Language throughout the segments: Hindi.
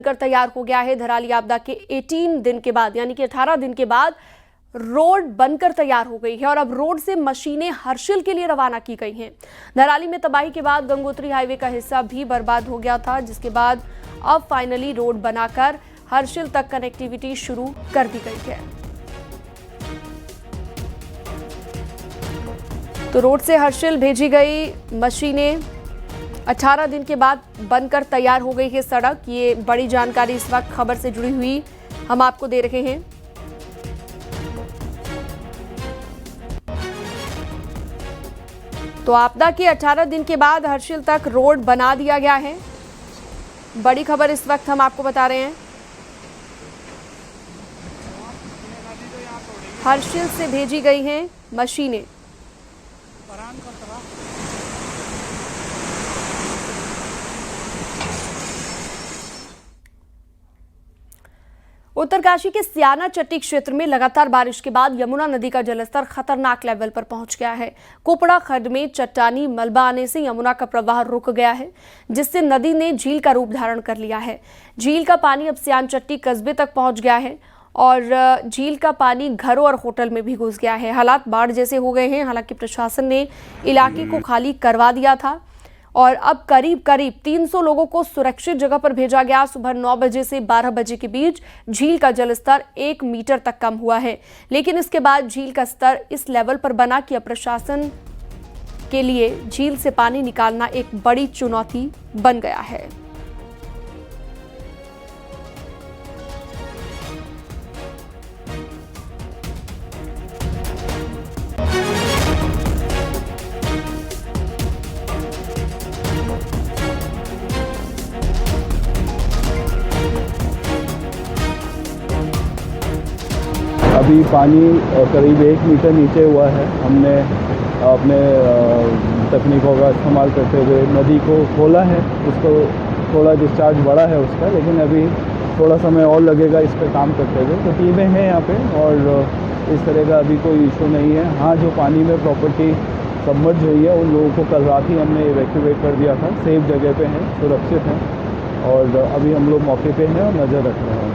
कर तैयार हो गया है। धराली आपदा के 18 दिन के बाद यानी कि 18 दिन के बाद रोड बनकर तैयार हो गई है और अब रोड से मशीनें हर्षिल के लिए रवाना की गई हैं। धराली में तबाही के बाद गंगोत्री हाईवे का हिस्सा भी बर्बाद हो गया था, जिसके बाद अब फाइनली रोड बनाकर हर्षिल तक कनेक्टिविटी शुरू कर दी गई है। तो रोड से हर्षिल भेजी गई मशीनें 18 दिन के बाद बनकर तैयार हो गई है सड़क। ये बड़ी जानकारी इस वक्त खबर से जुड़ी हुई हम आपको दे रहे हैं। तो आपदा के 18 दिन के बाद हर्षिल तक रोड बना दिया गया है। बड़ी खबर इस वक्त हम आपको बता रहे हैं। हर्षिल से भेजी गई हैं मशीनें। उत्तरकाशी के स्याना चट्टी क्षेत्र में लगातार बारिश के बाद यमुना नदी का जलस्तर खतरनाक लेवल पर पहुंच गया है। कुपड़ा खड्ड में चट्टानी मलबा आने से यमुना का प्रवाह रुक गया है, जिससे नदी ने झील का रूप धारण कर लिया है। झील का पानी अब स्याना चट्टी कस्बे तक पहुंच गया है और झील का पानी घरों और होटल में भी घुस गया है। हालात बाढ़ जैसे हो गए हैं। हालांकि प्रशासन ने इलाके को खाली करवा दिया था और अब करीब 300 लोगों को सुरक्षित जगह पर भेजा गया। सुबह 9 बजे से 12 बजे के बीच झील का जलस्तर 1 मीटर तक कम हुआ है, लेकिन इसके बाद झील का स्तर इस लेवल पर बना कि अब प्रशासन के लिए झील से पानी निकालना एक बड़ी चुनौती बन गया है। अभी पानी करीब 1 मीटर नीचे हुआ है। हमने अपने तकनीकों का इस्तेमाल करते हुए नदी को खोला है, उसको थोड़ा डिस्चार्ज बढ़ा है उसका, लेकिन अभी थोड़ा समय और लगेगा इस पर काम करते हुए। तो टीमें हैं यहाँ पे और इस तरह का अभी कोई इशू नहीं है। हाँ, जो पानी में प्रॉपर्टी सबमर्ज हुई है उन लोगों को कल रात ही हमने इवैक्यूएट कर दिया था। सेफ जगह पे हैं, सुरक्षित हैं और अभी हम लोग मौके पे हैं और नज़र रख रहे हैं।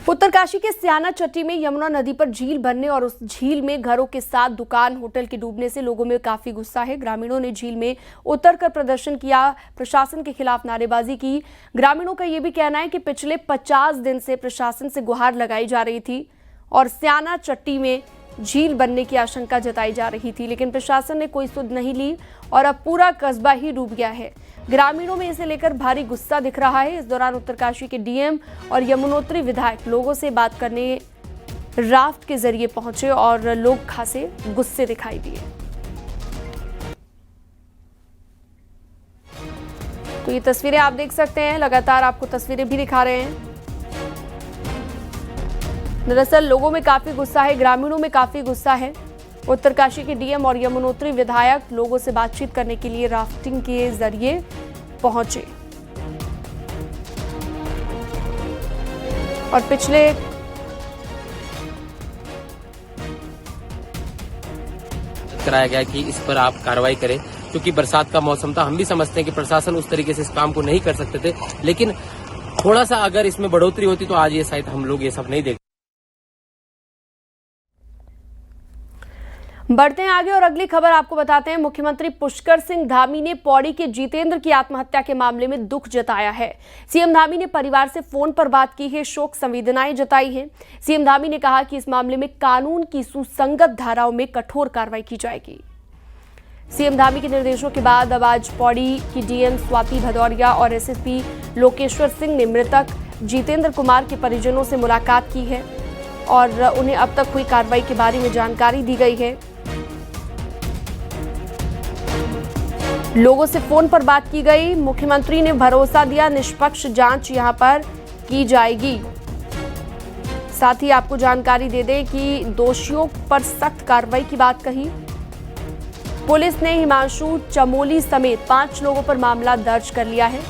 उत्तरकाशी के स्याना चट्टी में यमुना नदी पर झील बनने और उस झील में घरों के साथ दुकान होटल के डूबने से लोगों में काफी गुस्सा है। ग्रामीणों ने झील में उतरकर प्रदर्शन किया, प्रशासन के खिलाफ नारेबाजी की। ग्रामीणों का यह भी कहना है कि पिछले 50 दिन से प्रशासन से गुहार लगाई जा रही थी और स्याना चट्टी में झील बनने की आशंका जताई जा रही थी, लेकिन प्रशासन ने कोई सुध नहीं ली और अब पूरा कस्बा ही डूब गया है। ग्रामीणों में इसे लेकर भारी गुस्सा दिख रहा है। इस दौरान उत्तरकाशी के डीएम और यमुनोत्री विधायक लोगों से बात करने राफ्ट के जरिए पहुंचे और लोग खासे गुस्से दिखाई दिए। तो ये तस्वीरें आप देख सकते हैं, लगातार आपको तस्वीरें भी दिखा रहे हैं। दरअसल लोगों में काफी गुस्सा है, ग्रामीणों में काफी गुस्सा है। उत्तरकाशी के डीएम और यमुनोत्री विधायक लोगों से बातचीत करने के लिए राफ्टिंग के जरिए पहुंचे और पिछले कराया गया कि इस पर आप कार्रवाई करें, क्योंकि बरसात का मौसम था। हम भी समझते हैं कि प्रशासन उस तरीके से इस काम को नहीं कर सकते थे, लेकिन थोड़ा सा अगर इसमें बढ़ोतरी होती तो आज ये शायद हम लोग ये सब नहीं देखते। बढ़ते हैं आगे और अगली खबर आपको बताते हैं। मुख्यमंत्री पुष्कर सिंह धामी ने पौड़ी के जितेंद्र की आत्महत्या के मामले में दुख जताया है। सीएम धामी ने परिवार से फोन पर बात की है, शोक संवेदनाएं जताई हैं। सीएम धामी ने कहा कि इस मामले में कानून की सुसंगत धाराओं में कठोर कार्रवाई की जाएगी। सीएम धामी के निर्देशों के बाद अब आज पौड़ी की डीएम स्वाति भदौरिया और एसएसपी लोकेश्वर सिंह ने मृतक जितेंद्र कुमार के परिजनों से मुलाकात की है और उन्हें अब तक हुई कार्रवाई के बारे में जानकारी दी गई है। लोगों से फोन पर बात की गई। मुख्यमंत्री ने भरोसा दिया निष्पक्ष जांच यहां पर की जाएगी। साथ ही आपको जानकारी दे दें कि दोषियों पर सख्त कार्रवाई की बात कही। पुलिस ने हिमांशु चमोली समेत 5 लोगों पर मामला दर्ज कर लिया है।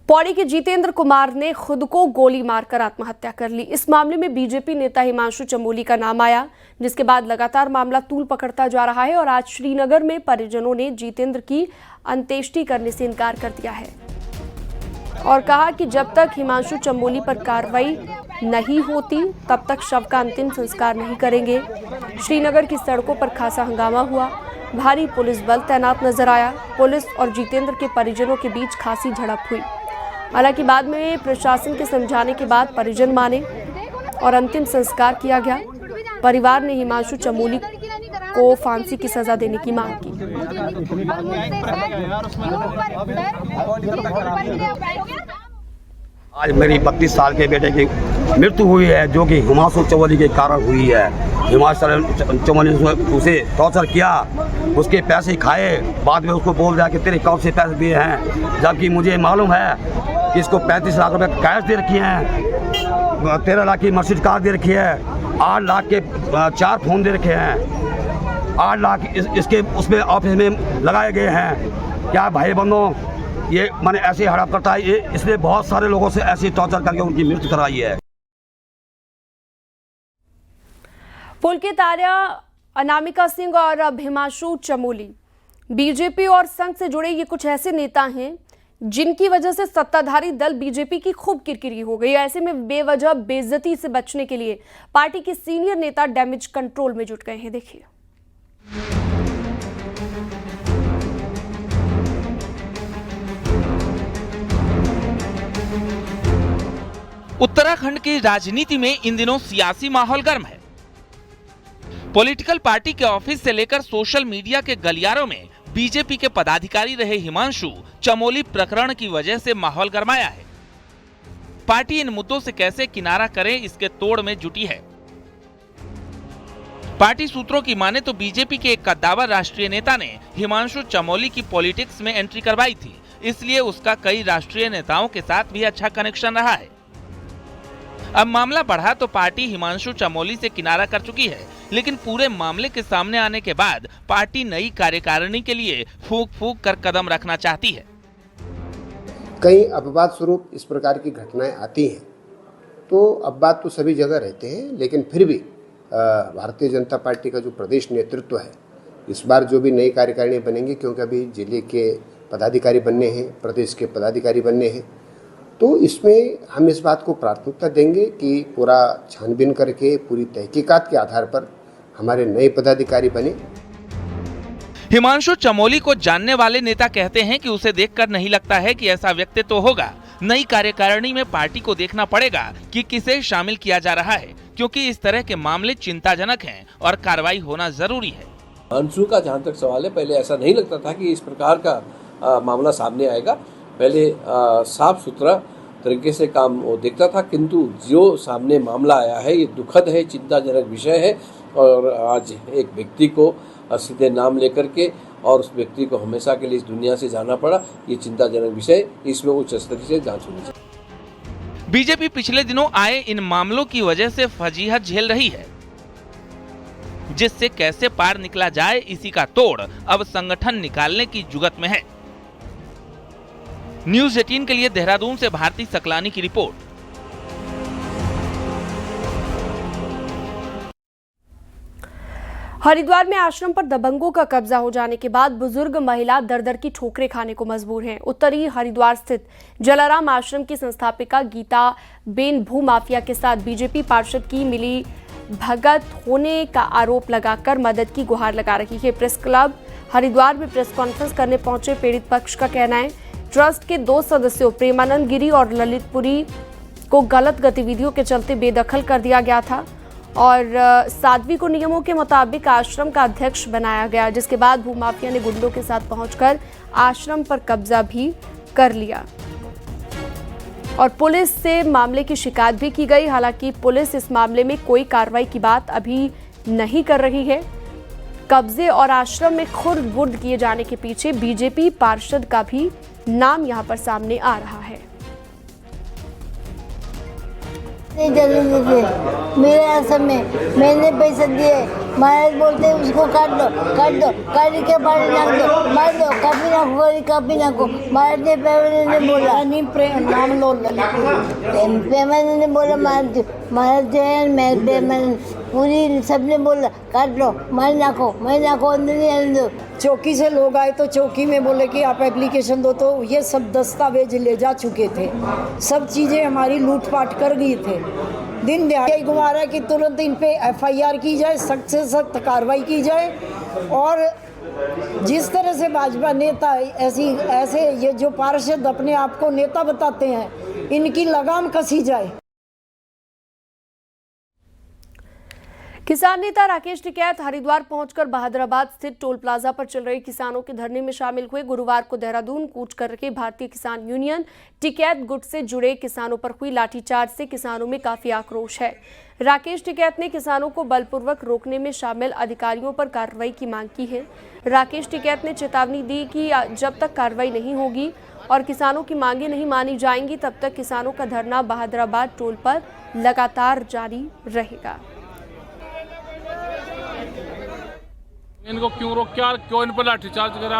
पौड़ी के जितेंद्र कुमार ने खुद को गोली मारकर आत्महत्या कर ली। इस मामले में बीजेपी नेता हिमांशु चमोली का नाम आया, जिसके बाद लगातार मामला तूल पकड़ता जा रहा है और आज श्रीनगर में परिजनों ने जितेंद्र की अंत्येष्टि करने से इनकार कर दिया है और कहा कि जब तक हिमांशु चमोली पर कार्रवाई नहीं होती तब तक शव का अंतिम संस्कार नहीं करेंगे। श्रीनगर की सड़कों पर खासा हंगामा हुआ, भारी पुलिस बल तैनात नजर आया। पुलिस और जितेंद्र के परिजनों के बीच खासी झड़प हुई। हालांकि बाद में प्रशासन के समझाने के बाद परिजन माने और अंतिम संस्कार किया गया। परिवार ने हिमांशु चमोली को फांसी की सजा देने की मांग की। आज मेरी 32 साल के बेटे की मृत्यु हुई है, जो कि हिमांशु चमोली के कारण हुई है। हिमांशु चमोली ने उसे टॉर्चर किया, उसके पैसे खाए, बाद में उसको बोल दिया कि तेरे अकाउंट से पैसे दिए हैं, जबकि मुझे मालूम है कि इसको 35 लाख रुपए कैश दे रखी हैं, 13 लाख की मर्सिडीज कार दे रखी है, 8 लाख के 4 फोन दे रखे हैं, 8 लाख इसके उसमें ऑफिस में लगाए गए हैं। क्या भाई बंधुओं, ये मैंने ऐसे हड़प करता है, ये इसलिए बहुत सारे लोगों से ऐसी टॉर्चर करके उनकी मृत्यु कराई है। पुलकित आर्या, अनामिका सिंह और हिमांशु चमोली बीजेपी और संघ से जुड़े ये कुछ ऐसे नेता हैं जिनकी वजह से सत्ताधारी दल बीजेपी की खूब किरकिरी हो गई। ऐसे में बेवजह बेइज्जती से बचने के लिए पार्टी के सीनियर नेता डैमेज कंट्रोल में जुट गए हैं। देखिए। उत्तराखंड की राजनीति में इन दिनों सियासी माहौल गर्म है। पॉलिटिकल पार्टी के ऑफिस से लेकर सोशल मीडिया के गलियारों में बीजेपी के पदाधिकारी रहे हिमांशु चमोली प्रकरण की वजह से माहौल गरमाया है। पार्टी इन मुद्दों से कैसे किनारा करे, इसके तोड़ में जुटी है। पार्टी सूत्रों की माने तो बीजेपी के एक कद्दावर राष्ट्रीय नेता ने हिमांशु चमोली की पॉलिटिक्स में एंट्री करवाई थी, इसलिए उसका कई राष्ट्रीय नेताओं के साथ भी अच्छा कनेक्शन रहा है। अब मामला बढ़ा तो पार्टी हिमांशु चमोली से किनारा कर चुकी है, लेकिन पूरे मामले के सामने आने के बाद पार्टी नई कार्यकारिणी के लिए फूंक फूंक कर कदम रखना चाहती है। कई अपवाद स्वरूप इस प्रकार की घटनाएं आती हैं, तो अपवाद तो सभी जगह रहते हैं, लेकिन फिर भी भारतीय जनता पार्टी का जो प्रदेश नेतृत्व है, इस बार जो भी नई कार्यकारिणी बनेंगे, क्योंकि अभी जिले के पदाधिकारी बनने हैं, प्रदेश के पदाधिकारी बनने हैं, तो इसमें हम इस बात को प्राथमिकता देंगे कि पूरा छानबीन करके पूरी तहकीकात के आधार पर हमारे नए पदाधिकारी बने। हिमांशु चमोली को जानने वाले नेता कहते हैं कि उसे देखकर नहीं लगता है कि ऐसा व्यक्तित्व तो होगा। नई कार्यकारिणी में पार्टी को देखना पड़ेगा कि किसे शामिल किया जा रहा है, क्योंकि इस तरह के मामले चिंताजनक हैं और कार्रवाई होना जरूरी है। हिमांशु का जहाँ तक सवाल है, पहले ऐसा नहीं लगता था कि इस प्रकार का मामला सामने आएगा। पहले साफ सुथरा तरीके से काम वो देखता था, किंतु जो सामने मामला आया है ये दुखद है, चिंताजनक विषय है। और आज एक व्यक्ति को सीधे नाम लेकर के और उस व्यक्ति को हमेशा के लिए इस दुनिया से जाना पड़ा, ये चिंताजनक विषय, इसमें उच्च स्तर से जांच होनी चाहिए। बीजेपी पिछले दिनों आए इन मामलों की वजह से फजीहत झेल रही है, जिससे कैसे पार निकला जाए इसी का तोड़ अब संगठन निकालने की जुगत में है। न्यूज़ 18 के लिए देहरादून से भारती सकलानी की रिपोर्ट। हरिद्वार में आश्रम पर दबंगों का कब्जा हो जाने के बाद बुजुर्ग महिला दर-दर की ठोकरें खाने को मजबूर हैं। उत्तरी हरिद्वार स्थित जलाराम आश्रम की संस्थापिका गीता बेन भूमाफिया के साथ बीजेपी पार्षद की मिली भगत होने का आरोप लगाकर मदद की गुहार लगा रही है। प्रेस क्लब हरिद्वार में प्रेस कॉन्फ्रेंस करने पहुंचे पीड़ित पक्ष का कहना है, ट्रस्ट के 2 सदस्यों प्रेमानंद गिरी और ललितपुरी को गलत गतिविधियों के चलते बेदखल कर दिया गया था और साध्वी को नियमों के मुताबिक आश्रम का अध्यक्ष बनाया गया, जिसके बाद भूमाफिया ने गुंडों के साथ पहुंचकर आश्रम पर कब्जा भी कर लिया और पुलिस से मामले की शिकायत भी की गई। हालांकि पुलिस इस मामले में कोई कार्रवाई की बात अभी नहीं कर रही है। कब्जे और आश्रम में खुर्द-बुर्द किए जाने के पीछे बीजेपी पार्षद का भी नाम यहां पर सामने आ रहा है। नहीं चलने देते मेरे असम में। मैंने पैसे दिए, महाराज बोलते उसको काट दो काट के पानी नाक दो, मार दो, काफी नाको। महाराज ने पेमने बोला नहीं, नाम लो पेमने ने बोला महाराज पूरी सबने बोला काट लो, मार नाको अंदर नहीं आने दो। चौकी से लोग आए तो चौकी में बोले कि आप एप्लीकेशन दो, तो ये सब दस्तावेज ले जा चुके थे, सब चीज़ें हमारी लूटपाट कर गई थे। दिन दिहाड़े घुमा रहा है कि तुरंत इन पे FIR की जाए, सख्त से सख्त कार्रवाई की जाए, और जिस तरह से भाजपा नेता ऐसे ये जो पार्षद अपने आप को नेता बताते हैं, इनकी लगाम कसी जाए। किसान नेता राकेश टिकैत हरिद्वार पहुंचकर बहादुराबाद स्थित टोल प्लाजा पर चल रहे किसानों के धरने में शामिल हुए। गुरुवार को देहरादून कूच करके भारतीय किसान यूनियन टिकैत गुट से जुड़े किसानों पर हुई लाठीचार्ज से किसानों में काफी आक्रोश है। राकेश टिकैत ने किसानों को बलपूर्वक रोकने में शामिल अधिकारियों पर कार्रवाई की मांग की है। राकेश टिकैत ने चेतावनी दी कि जब तक कार्रवाई नहीं होगी और किसानों की मांगे नहीं मानी जाएंगी, तब तक किसानों का धरना बहादुराबाद टोल पर लगातार जारी रहेगा। इनको क्यों रोका, क्यों इन पर लाठीचार्ज करा,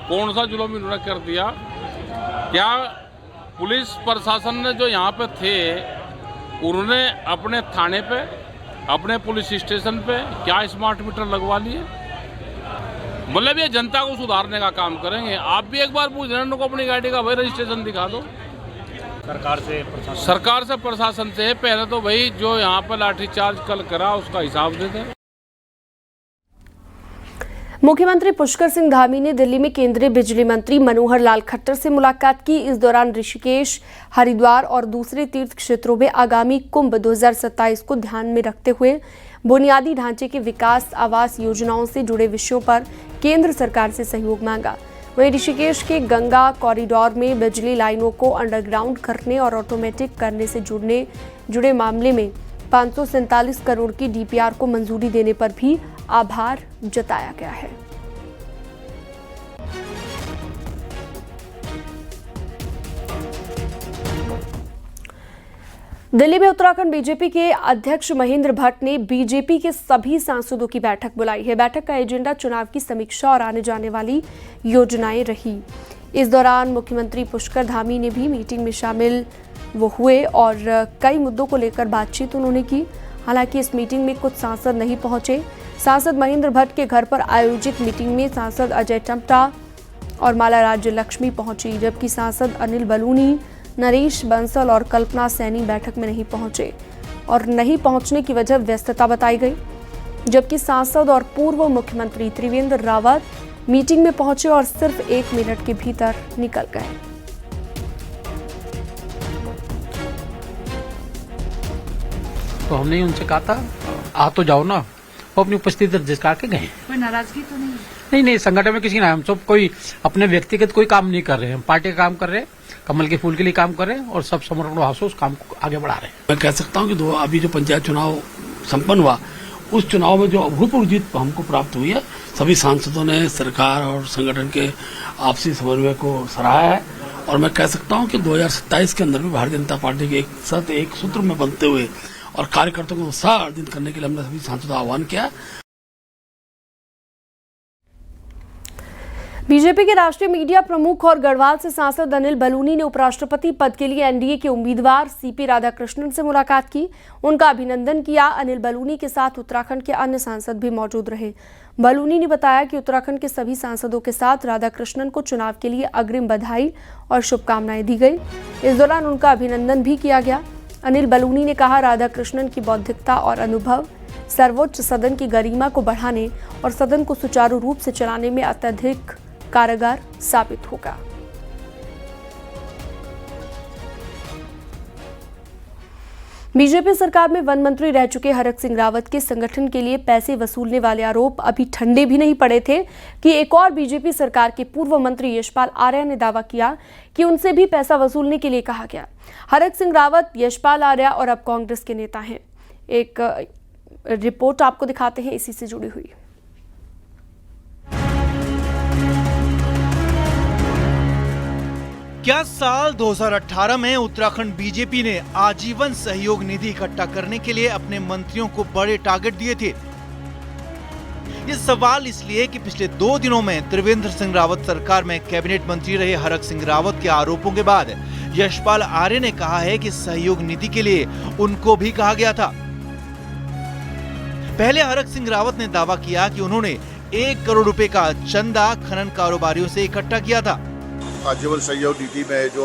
कौन सा जुल्म इन्होंने कर दिया? क्या पुलिस प्रशासन ने जो यहाँ पे थे, उन्होंने अपने थाने पे, अपने पुलिस स्टेशन पे क्या स्मार्ट मीटर लगवा लिए? मतलब ये जनता को सुधारने का काम करेंगे। आप भी एक बार पूछ रहे हैं उनको अपनी गाड़ी का भाई रजिस्ट्रेशन दिखा दो। सरकार से प्रशासन से पहले तो भाई जो यहाँ पर लाठीचार्ज कल करा उसका हिसाब दे दें। मुख्यमंत्री पुष्कर सिंह धामी ने दिल्ली में केंद्रीय बिजली मंत्री मनोहर लाल खट्टर से मुलाकात की। इस दौरान ऋषिकेश, हरिद्वार और दूसरे तीर्थ क्षेत्रों में आगामी कुंभ 2027 को ध्यान में रखते हुए बुनियादी ढांचे के विकास, आवास योजनाओं से जुड़े विषयों पर केंद्र सरकार से सहयोग मांगा। वहीं ऋषिकेश के गंगा कॉरिडोर में बिजली लाइनों को अंडरग्राउंड करने और ऑटोमेटिक करने से जुड़े मामले में 547 करोड़ की DPR को मंजूरी देने पर भी आभार जताया गया है। दिल्ली में उत्तराखंड बीजेपी के अध्यक्ष महेंद्र भट्ट ने बीजेपी के सभी सांसदों की बैठक बुलाई है। बैठक का एजेंडा चुनाव की समीक्षा और आने जाने वाली योजनाएं रही। इस दौरान मुख्यमंत्री पुष्कर धामी ने भी मीटिंग में शामिल हुए और कई मुद्दों को लेकर बातचीत उन्होंने की। हालांकि इस मीटिंग में कुछ सांसद नहीं पहुंचे। सांसद महेंद्र भट्ट के घर पर आयोजित मीटिंग में सांसद अजय टम्टा और माला राज्य लक्ष्मी पहुंची, जबकि सांसद अनिल बलूनी, नरेश बंसल और कल्पना सैनी बैठक में नहीं पहुंचे और नहीं पहुंचने की वजह व्यस्तता बताई गई। जबकि सांसद और पूर्व मुख्यमंत्री त्रिवेंद्र रावत मीटिंग में पहुंचे और सिर्फ 1 मिनट के भीतर निकल गए। तो हमने उनसे कहा था आ तो जाओ ना, वो अपनी उपस्थिति दर्ज करा के गए। कोई नाराजगी तो नहीं? नहीं, संगठन में किसी का हम सब कोई अपने व्यक्तिगत कोई काम नहीं कर रहे हैं, हम पार्टी का काम कर रहे हैं, कमल के फूल के लिए काम कर रहे हैं और सब समर्पण भाव से उस काम को आगे बढ़ा रहे हैं। मैं कह सकता हूं कि अभी जो पंचायत चुनाव संपन्न हुआ, उस चुनाव में जो अभूतपूर्व जीत हमको प्राप्त हुई है, सभी सांसदों ने सरकार और संगठन के आपसी समन्वय को सराहा है। और मैं कह सकता हूं कि 2027 के अंदर भी भारतीय जनता पार्टी के एक साथ एक सूत्र में बनते हुए और कार्यकर्ताओं को उत्साह अर्जित करने के लिए हमने सभी सांसदों का आह्वान किया। बीजेपी के राष्ट्रीय मीडिया प्रमुख और गढ़वाल से सांसद अनिल बलूनी ने उपराष्ट्रपति पद के लिए एनडीए के उम्मीदवार सीपी राधाकृष्णन से मुलाकात की, उनका अभिनंदन किया। अनिल बलूनी के साथ उत्तराखंड के अन्य सांसद भी मौजूद रहे। बलूनी ने बताया कि उत्तराखंड के सभी सांसदों के साथ राधाकृष्णन को चुनाव के लिए अग्रिम बधाई और शुभकामनाएं दी गई। इस दौरान उनका अभिनंदन भी किया गया। अनिल बलूनी ने कहा, राधाकृष्णन की बौद्धिकता और अनुभव सर्वोच्च सदन की गरिमा को बढ़ाने और सदन को सुचारू रूप से चलाने में अत्यधिक कारगर साबित होगा। बीजेपी सरकार में वन मंत्री रह चुके हरक सिंह रावत के संगठन के लिए पैसे वसूलने वाले आरोप अभी ठंडे भी नहीं पड़े थे कि एक और बीजेपी सरकार के पूर्व मंत्री यशपाल आर्या ने दावा किया कि उनसे भी पैसा वसूलने के लिए कहा गया। हरक सिंह रावत यशपाल आर्या और अब कांग्रेस के नेता हैं। एक रिपोर्ट आपको दिखाते हैं इसी से जुड़ी हुई। क्या साल 2018 में उत्तराखंड बीजेपी ने आजीवन सहयोग निधि इकट्ठा करने के लिए अपने मंत्रियों को बड़े टारगेट दिए थे? ये सवाल इसलिए कि पिछले 2 दिनों में त्रिवेंद्र सिंह रावत सरकार में कैबिनेट मंत्री रहे हरक सिंह रावत के आरोपों के बाद यशपाल आर्य ने कहा है कि सहयोग निधि के लिए उनको भी कहा गया था। पहले हरक सिंह रावत ने दावा किया कि उन्होंने 1 करोड़ रुपए का चंदा खनन कारोबारियों से इकट्ठा किया था। आजीवन सहयोग निधि में जो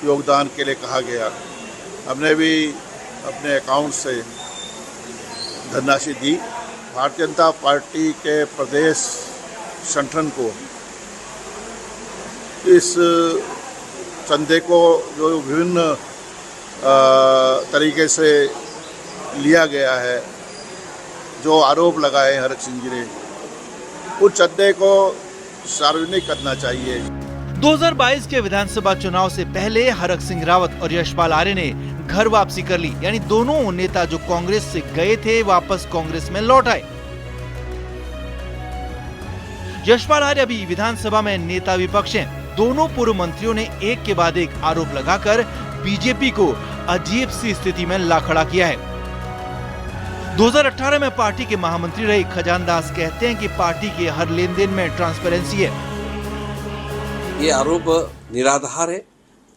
योगदान के लिए कहा गया, हमने भी अपने अकाउंट से धनराशि दी। भारतीय जनता पार्टी के प्रदेश संगठन को इस चंदे को जो विभिन्न तरीके से लिया गया है, जो आरोप लगाए हरक सिंह जी ने, उस चंदे को सार्वजनिक करना चाहिए। 2022 के विधानसभा चुनाव से पहले हरक सिंह रावत और यशपाल आर्य ने घर वापसी कर ली, यानी दोनों नेता जो कांग्रेस से गए थे वापस कांग्रेस में लौट आए। यशपाल आर्य अभी विधानसभा में नेता विपक्ष हैं। दोनों पूर्व मंत्रियों ने एक के बाद एक आरोप लगाकर बीजेपी को अजीब सी स्थिति में ला खड़ा किया है। 2018 में पार्टी के महामंत्री रहे खजान दास कहते हैं कि पार्टी के हर लेन देन में ट्रांसपेरेंसी है। ये आरोप निराधार है।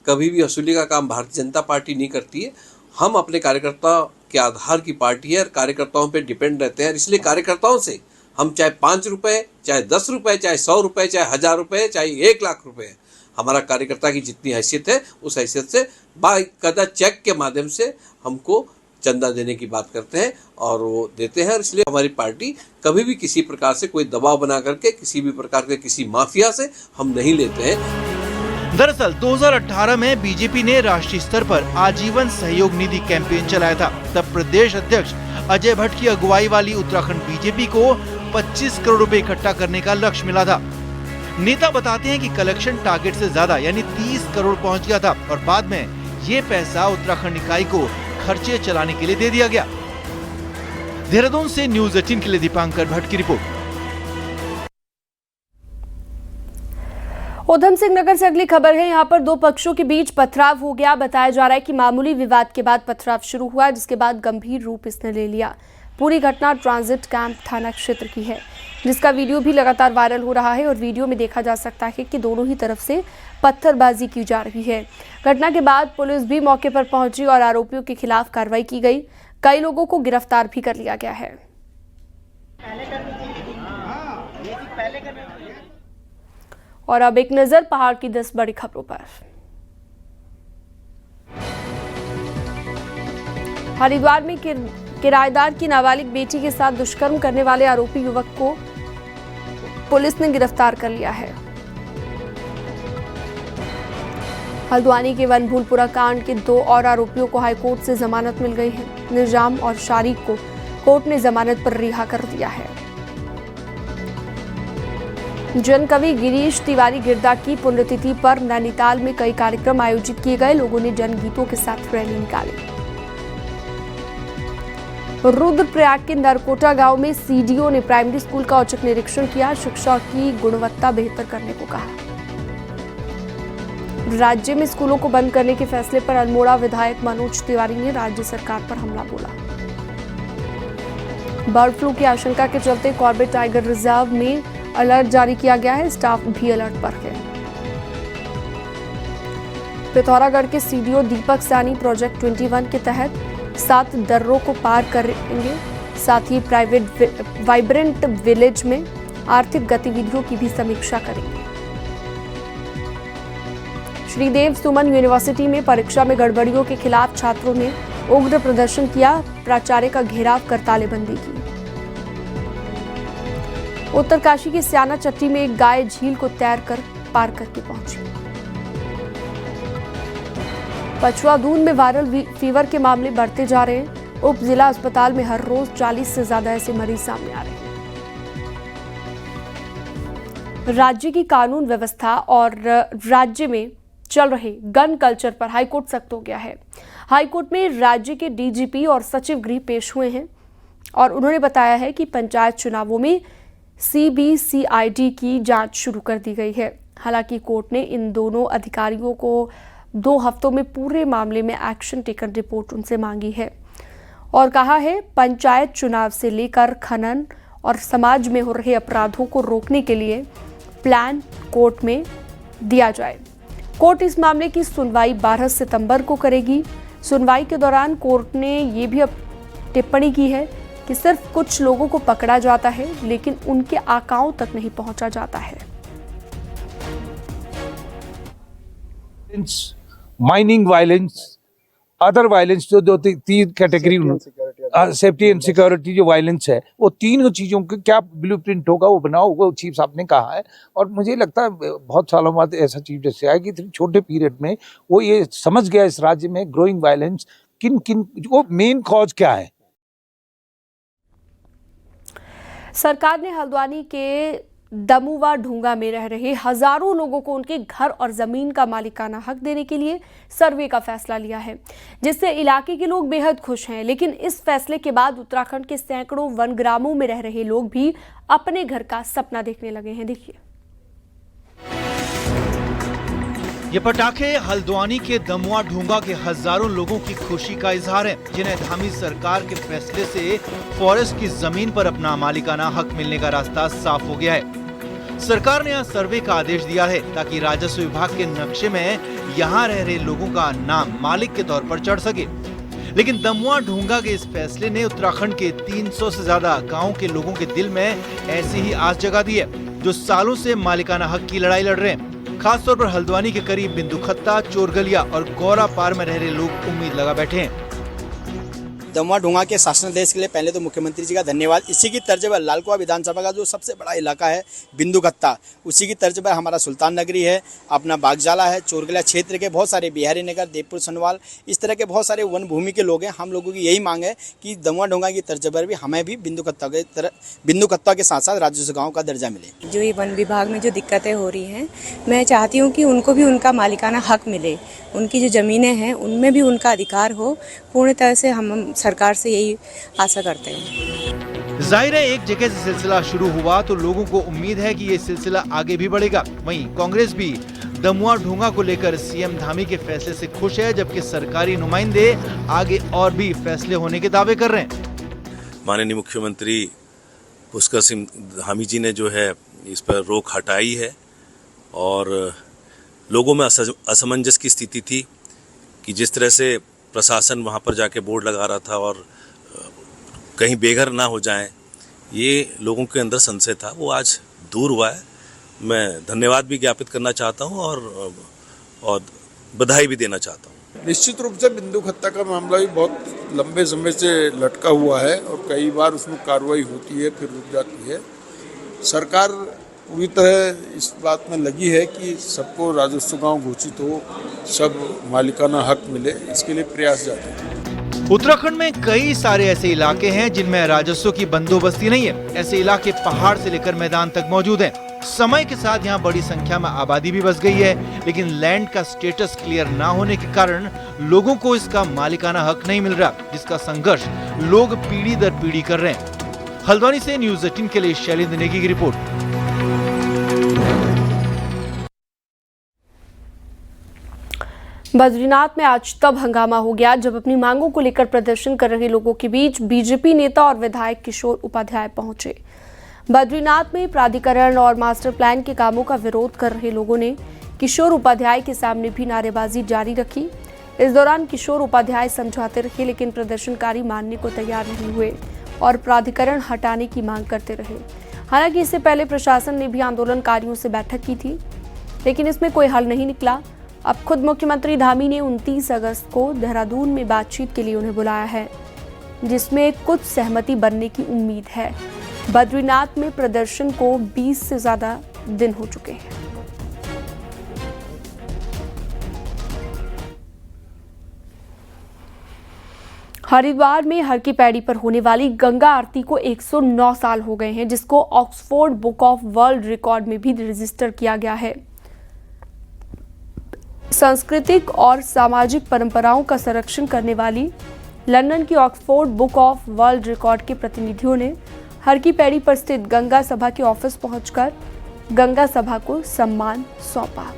कभी भी वसूली का काम भारतीय जनता पार्टी नहीं करती है। हम अपने कार्यकर्ता के आधार की पार्टी है और कार्यकर्ताओं पे डिपेंड रहते हैं। इसलिए कार्यकर्ताओं से हम चाहे 5 रुपए, चाहे 10 रुपए, चाहे 100 रुपए, चाहे 1000 रुपए, चाहे 1 लाख रुपए, हमारा कार्यकर्ता की जितनी हैसियत है उस हैसियत से बाकायदा चेक के माध्यम से हमको चंदा देने की बात करते हैं और वो देते हैं। और इसलिए हमारी पार्टी कभी भी किसी प्रकार से कोई दबाव बना करके किसी भी प्रकार के किसी माफिया से हम नहीं लेते हैं। दरअसल 2018 में बीजेपी ने राष्ट्रीय स्तर पर आजीवन सहयोग निधि कैंपेन चलाया था। तब प्रदेश अध्यक्ष अजय भट्ट की अगुवाई वाली उत्तराखंड बीजेपी को 25 करोड़ रुपए इकट्ठा करने का लक्ष्य मिला था। नेता बताते हैं कि कलेक्शन टारगेट से ज्यादा यानी 30 करोड़ पहुंच गया था और बाद में ये पैसा उत्तराखंड इकाई को खर्चे चलाने के लिए दे दिया गया। देहरादून से न्यूज़ 18 के लिए दीपांकर भट्ट की रिपोर्ट। उधम सिंह नगर से अगली खबर है। यहाँ पर 2 पक्षों के बीच पथराव हो गया। बताया जा रहा है कि मामूली विवाद के बाद पथराव शुरू हुआ, जिसके बाद गंभीर रूप इसने ले लिया। पूरी घटना ट्रांजिट कैंप थाना क्षेत्र की है, जिसका वीडियो भी लगातार वायरल हो रहा है और वीडियो में देखा जा सकता है कि दोनों ही तरफ से पत्थरबाजी की जा रही है। घटना के बाद पुलिस भी मौके पर पहुंची और आरोपियों के खिलाफ कार्रवाई की गई। कई लोगों को गिरफ्तार भी कर लिया गया है। और अब एक नजर पहाड़ की 10 बड़ी खबरों पर। हरिद्वार में किराएदार की नाबालिग बेटी के साथ दुष्कर्म करने वाले आरोपी युवक को पुलिस ने गिरफ्तार कर लिया है। हल्द्वानी के वनभूलपुरा कांड के 2 और आरोपियों को हाईकोर्ट से जमानत मिल गई है। निजाम और शारिक को कोर्ट ने जमानत पर रिहा कर दिया है। जन कवि गिरीश तिवारी गिरदा की पुण्यतिथि पर नैनीताल में कई कार्यक्रम आयोजित किए गए। लोगों ने जनगीतों के साथ रैली निकाली। रुद्रप्रयाग के नरकोटा गांव में सीडीओ ने प्राइमरी स्कूल का औचक निरीक्षण किया। शिक्षा की गुणवत्ता बेहतर करने को कहा। राज्य में स्कूलों को बंद करने के फैसले पर अल्मोड़ा विधायक मनोज तिवारी ने राज्य सरकार पर हमला बोला। बर्ड फ्लू की आशंका के चलते कॉर्बेट टाइगर रिजर्व में अलर्ट जारी किया गया है। स्टाफ भी अलर्ट पर है। पिथौरागढ़ के सीडीओ दीपक सैनी प्रोजेक्ट 21 के तहत 7 दर्रों को पार करेंगे। साथ ही प्राइवेट वाइब्रेंट विलेज में आर्थिक गतिविधियों की भी समीक्षा करेंगे। श्रीदेव सुमन यूनिवर्सिटी में परीक्षा में गड़बड़ियों के खिलाफ छात्रों ने उग्र प्रदर्शन किया। प्राचार्य का घेराव कर तालेबंदी की। उत्तरकाशी के स्याना चट्टी में एक गाय झील को तैरकर पार करके पहुंची। पछुआ दून में वायरल फीवर के मामले बढ़ते जा रहे हैं। उप जिला अस्पताल में हर रोज 40 से ज्यादा ऐसे मरीज सामने आ रहे हैं। राज्य की कानून व्यवस्था और राज्य में चल रहे गन कल्चर पर हाईकोर्ट सख्त हो गया है। हाईकोर्ट में राज्य के डीजीपी और सचिव गृह पेश हुए हैं और उन्होंने बताया है कि पंचायत चुनावों में सीबीसीआईडी की जांच शुरू कर दी गई है। हालांकि कोर्ट ने इन दोनों अधिकारियों को 2 हफ्तों में पूरे मामले में एक्शन टेकन रिपोर्ट उनसे मांगी है और कहा है पंचायत चुनाव से लेकर खनन और समाज में हो रहे अपराधों को रोकने के लिए प्लान कोर्ट में दिया जाए। कोर्ट इस मामले की सुनवाई 12 सितंबर को करेगी। सुनवाई के दौरान कोर्ट ने ये भी टिप्पणी की है कि सिर्फ कुछ लोगों को पकड़ा जाता है लेकिन उनके आकाओं तक नहीं पहुंचा जाता है। माइनिंग वायलेंस, अदर वायलेंस, जो 3 कैटेगरी, सेफ्टी एंड सिक्योरिटी जो वायलेंस है, वो 3 चीजों का क्या ब्लूप्रिंट होगा वो बनाओ, वो चीफ साहब ने कहा है। और मुझे लगता है बहुत सालों बाद ऐसा चीफ जस्टिस आया कि इतने छोटे पीरियड में वो ये समझ गया इस राज्य में ग्रोइंग वायलेंस किन किन, वो मेन कॉज क्या है। सरकार ने हल्द्वानी के दमुवा ढूंगा में रह रहे हजारों लोगों को उनके घर और जमीन का मालिकाना हक देने के लिए सर्वे का फैसला लिया है, जिससे इलाके के लोग बेहद खुश हैं। लेकिन इस फैसले के बाद उत्तराखंड के सैकड़ों वनग्रामों में रह रहे लोग भी अपने घर का सपना देखने लगे हैं। देखिए, ये पटाखे हल्द्वानी के दमुआ ढूंगा के हजारों लोगों की खुशी का इजहार है, जिन्हें धामी सरकार के फैसले से फॉरेस्ट की जमीन पर अपना मालिकाना हक मिलने का रास्ता साफ हो गया है। सरकार ने यहाँ सर्वे का आदेश दिया है ताकि राजस्व विभाग के नक्शे में यहाँ रह रहे लोगों का नाम मालिक के तौर पर चढ़ सके। लेकिन दमुआ ढूंगा के इस फैसले ने उत्तराखंड के 300 से ज्यादा गाँव के लोगों के दिल में ऐसी ही आस जगा दी है, जो सालों से मालिकाना हक की लड़ाई लड़ रहे हैं। खासतौर पर हल्द्वानी के करीब बिंदुखत्ता, चोरगलिया और गौरा पार में रह रहे लोग उम्मीद लगा बैठे हैं। दमुआ ढूंगा के शासनादेश के लिए पहले तो मुख्यमंत्री जी का धन्यवाद। इसी की तर्ज पर लालकुआ विधानसभा का जो सबसे बड़ा इलाका है बिंदुखत्ता, उसी की तर्ज पर हमारा सुल्तान नगरी है, अपना बागजाला है, चोरगलिया क्षेत्र के बहुत सारे बिहारी नगर, देवपुर सनवाल, इस तरह के बहुत सारे वन भूमि के लोग हैं। हम लोगों की यही मांग है कि दमुआ ढूंगा की तर्ज पर भी हमें भी बिंदुखत्ता के साथ साथ राजस्व गाँव का दर्जा मिले। जो ये वन विभाग में जो दिक्कतें हो रही हैं, मैं चाहती हूँ कि उनको भी उनका मालिकाना हक मिले, उनकी जो ज़मीनें हैं उनमें भी उनका अधिकार हो। पूर्ण तरह से हम सरकार से यही आशा करते हैं। जाहिर है एक जगह से सिलसिला शुरू हुआ तो लोगों को उम्मीद है कि ये सिलसिला आगे भी बढ़ेगा। वहीं कांग्रेस भी दमुआ ढूंगा को लेकर सीएम धामी के फैसले से खुश है, जबकि सरकारी नुमाइंदे आगे और भी फैसले होने के दावे कर रहे हैं। माननीय मुख्यमंत्री पुष्कर सिंह धामी जी ने जो है इस पर रोक हटाई है और लोगों में असमंजस की स्थिति थी कि जिस तरह से प्रशासन वहाँ पर जाके बोर्ड लगा रहा था और कहीं बेघर ना हो जाएं, ये लोगों के अंदर संशय था, वो आज दूर हुआ है। मैं धन्यवाद भी ज्ञापित करना चाहता हूँ और बधाई भी देना चाहता हूँ। निश्चित रूप से बिंदुखत्ता का मामला भी बहुत लंबे समय से लटका हुआ है और कई बार उसमें कार्रवाई होती है फिर रुक जाती है। सरकार पूरी तरह इस बात में लगी है कि सबको राजस्व गांव घोषित हो, सब मालिकाना हक मिले, इसके लिए प्रयास जारी है। उत्तराखंड में कई सारे ऐसे इलाके हैं जिनमें राजस्व की बंदोबस्ती नहीं है। ऐसे इलाके पहाड़ से लेकर मैदान तक मौजूद हैं। समय के साथ यहाँ बड़ी संख्या में आबादी भी बस गई है, लेकिन लैंड का स्टेटस क्लियर ना होने के कारण लोगों को इसका मालिकाना हक नहीं मिल रहा, जिसका संघर्ष लोग पीढ़ी दर पीढ़ी कर रहे हैं। हल्द्वानी से न्यूज़ 18 के लिए शैलेंद्र नेगी की रिपोर्ट। बद्रीनाथ में आज तब हंगामा हो गया जब अपनी मांगों को लेकर प्रदर्शन कर रहे लोगों के बीच बीजेपी नेता और विधायक किशोर उपाध्याय पहुंचे। बद्रीनाथ में प्राधिकरण और मास्टर प्लान के कामों का विरोध कर रहे लोगों ने किशोर उपाध्याय के सामने भी नारेबाजी जारी रखी। इस दौरान किशोर उपाध्याय समझाते रहे, लेकिन प्रदर्शनकारी मानने को तैयार नहीं हुए और प्राधिकरण हटाने की मांग करते रहे। हालांकि इससे पहले प्रशासन ने भी आंदोलनकारियों से बैठक की थी, लेकिन इसमें कोई हल नहीं निकला। अब खुद मुख्यमंत्री धामी ने 29 अगस्त को देहरादून में बातचीत के लिए उन्हें बुलाया है, जिसमें कुछ सहमति बनने की उम्मीद है। बद्रीनाथ में प्रदर्शन को 20 से ज्यादा दिन हो चुके हैं। हरिद्वार में हर की पैड़ी पर होने वाली गंगा आरती को 109 साल हो गए हैं, जिसको Oxford book of world record में भी रजिस्टर किया गया है। सांस्कृतिक और सामाजिक परंपराओं का संरक्षण करने वाली लंदन की Oxford book of world record के प्रतिनिधियों ने हर की पैड़ी पर स्थित गंगा सभा के ऑफिस पहुंचकर गंगा सभा को सम्मान सौंपा।